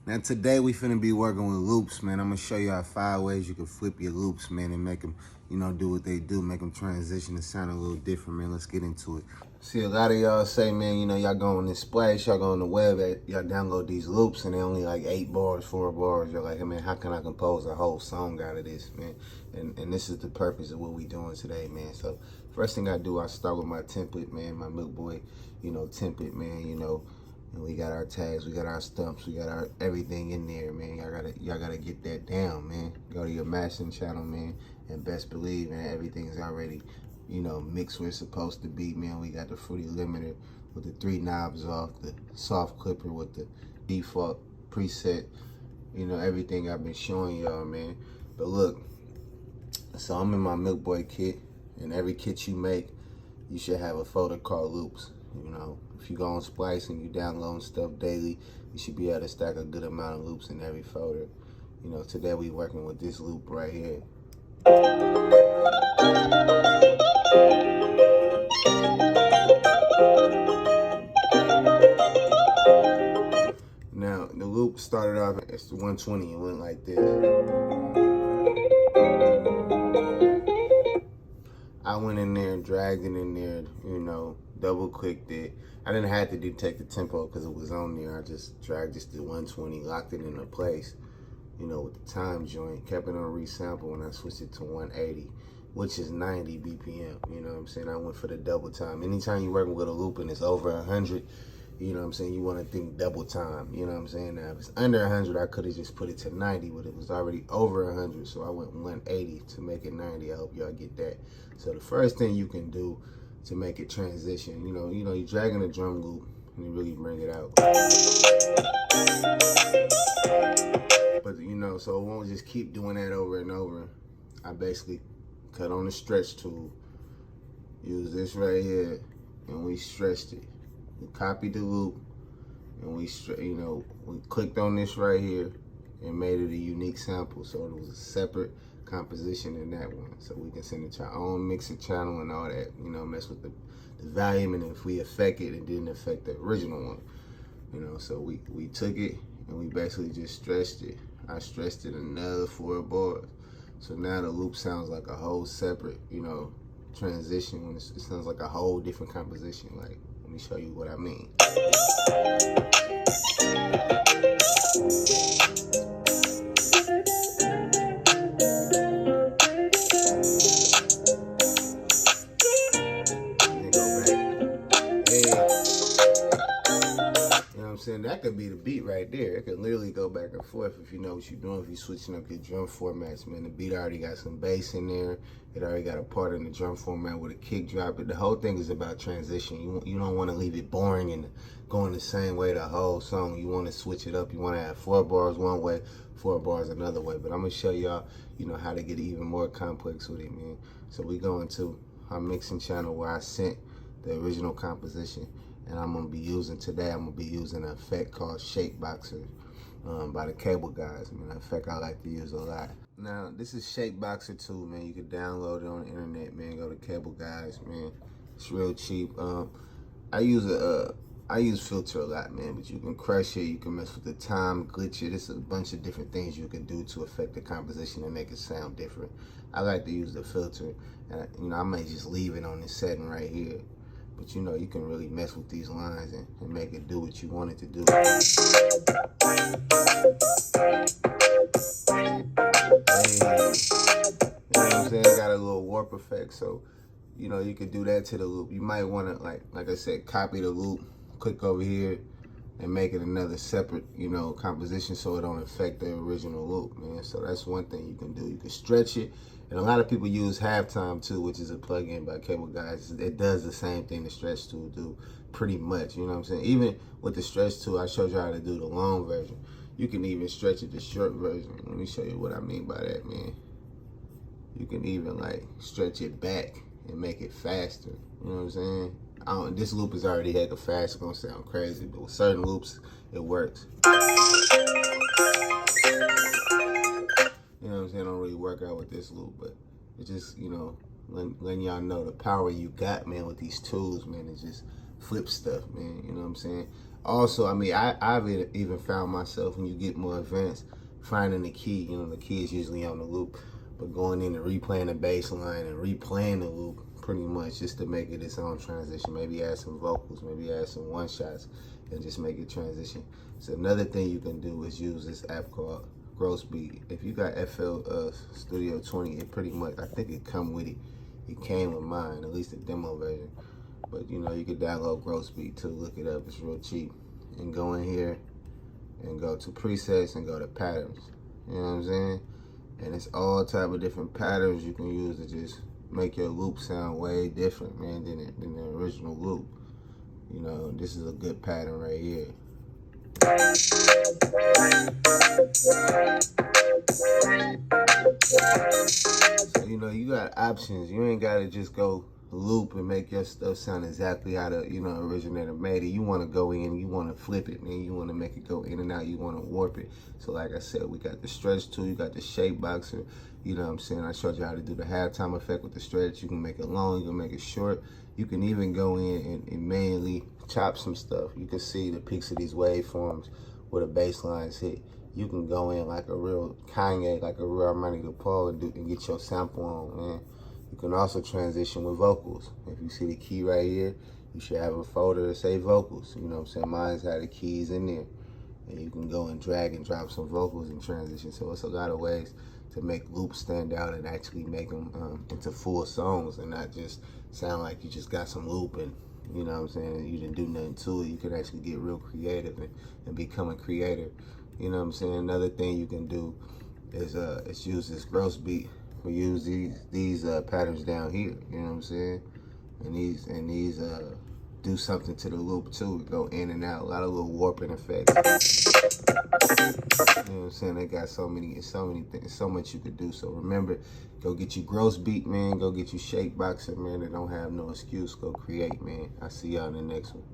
Now today we finna be working with loops, man. I'm gonna show you how 5 ways you can flip your loops, man, and make them, do what they do, make them transition and sound a little different, man. Let's get into it. See, a lot of y'all say, man, y'all go on this Splash, y'all go on the web, y'all download these loops, and they only like 8 bars, 4 bars. You're like, hey, man, how can I compose a whole song out of this, man? And this is the purpose of what we doing today, man. So first thing I do, I start with my template, man, my Milk Boy, template, man, and we got our tags, we got our stumps, we got our everything in there, man. Y'all gotta get that down, man. Go to your mastering channel, man, and best believe, man, everything's already, mixed where it's supposed to be, man. We got the Fruity Limiter with the 3 knobs off, the soft clipper with the default preset, everything I've been showing y'all, man. But look, so I'm in my Milk Boy kit, and every kit you make, you should have a folder called loops. If you go on Splice and you download stuff daily, you should be able to stack a good amount of loops in every folder. Today we working with this loop right here. Now, the loop started off, it's the 120, it went like this. I went in there and dragged it in there, double clicked it. I didn't have to detect the tempo because it was on there. I just dragged this to 120, locked it into place, with the time joint, kept it on resample when I switched it to 180, which is 90 BPM, you know what I'm saying? I went for the double time. Anytime you're working with a loop and it's over 100, you know what I'm saying, you want to think double time, you know what I'm saying? Now, if it's under 100, I could have just put it to 90, but it was already over 100, so I went 180 to make it 90. I hope y'all get that. So the first thing you can do to make it transition, you're dragging the drum loop and you really bring it out. But, so it won't just keep doing that over and over. I basically cut on the stretch tool, use this right here, and we stretched it. We copied the loop, and we clicked on this right here and made it a unique sample. So it was a separate composition in that one. So we can send it to our own mixer channel and all that, mess with the volume, and if we affect it, it didn't affect the original one. So we took it and we basically just stretched it. I stretched it another 4 bars. So now the loop sounds like a whole separate, transition. When it sounds like a whole different composition. Like, let me show you what I mean. That could be the beat right there. It could literally go back and forth if you know what you're doing. If you're switching up your drum formats, man, the beat already got some bass in there. It already got a part in the drum format with a kick drop. The whole thing is about transition. You don't want to leave it boring and going the same way the whole song. You want to switch it up. You want to have 4 bars one way, 4 bars another way. But I'm gonna show y'all, how to get even more complex with it, man. So we go into our mixing channel where I sent the original composition. And I'm gonna be using today, I'm gonna be using an effect called Shapeboxer by the Cable Guys. Man, an effect I like to use a lot. Now, this is Shapeboxer 2, man. You can download it on the internet, man. Go to Cable Guys, man. It's real cheap. I use Filter a lot, man, but you can crush it, you can mess with the time, glitch it. There's a bunch of different things you can do to affect the composition and make it sound different. I like to use the filter, and I might just leave it on this setting right here. But you can really mess with these lines and make it do what you want it to do. Hey. You know what I'm saying? It got a little warp effect, so you could do that to the loop. You might want to, like I said, copy the loop, click over here, and make it another separate, composition so it don't affect the original loop, man. So that's one thing you can do. You can stretch it. And a lot of people use Halftime too, which is a plugin by Cable Guys. It does the same thing the stretch tool do, pretty much. You know what I'm saying? Even with the stretch tool, I showed you how to do the long version. You can even stretch it the short version. Let me show you what I mean by that, man. You can even stretch it back and make it faster. You know what I'm saying? This loop is already hecka fast. It's gonna sound crazy, but with certain loops, it works. You know what I'm saying? I don't really work out with this loop, but it's just, letting y'all know the power you got, man, with these tools, man. It just flip stuff, man. You know what I'm saying? Also, I mean, I've even found myself, when you get more advanced, finding the key. You know, the key is usually on the loop, but going in and replaying the bass line and replaying the loop pretty much just to make it its own transition. Maybe add some vocals, maybe add some one shots, and just make it transition. So another thing you can do is use this app called Grossbeat. If you got FL Studio 20, it pretty much, I think it come with it. It came with mine, at least the demo version. But you know, you can download Grossbeat too. Look it up, it's real cheap. And go in here and go to presets and go to patterns. You know what I'm saying? And it's all type of different patterns you can use to just make your loop sound way different, man, than the original loop. You know, this is a good pattern right here. So, you know, you got options. You ain't gotta just go loop and make your stuff sound exactly how the, you know, originator made it. You wanna go in, you wanna flip it, man. You wanna make it go in and out, you wanna warp it. So like I said, we got the stretch tool, you got the shape boxer, you know what I'm saying? I showed you how to do the halftime effect with the stretch. You can make it long, you can make it short. You can even go in and manually chop some stuff. You can see the peaks of these waveforms where the bass lines hit. You can go in like a real Kanye, like a real Armani DePaul and get your sample on, man. You can also transition with vocals. If you see the key right here, you should have a folder that say vocals. You know what I'm saying? Mine's had the keys in there. And you can go and drag and drop some vocals and transition. So it's a lot of ways to make loops stand out and actually make them into full songs and not just sound like you just got some loop and, you know what I'm saying, you didn't do nothing to it. You can actually get real creative and become a creator. You know what I'm saying? Another thing you can do is use this Grossbeat. We use these patterns down here. You know what I'm saying? And these do something to the loop too. Go in and out. A lot of little warping effects. You know what I'm saying? They got so many things, so much you could do. So remember, go get you Grossbeat, man. Go get you Shape Boxer, man. They don't have no excuse. Go create, man. I'll see y'all in the next one.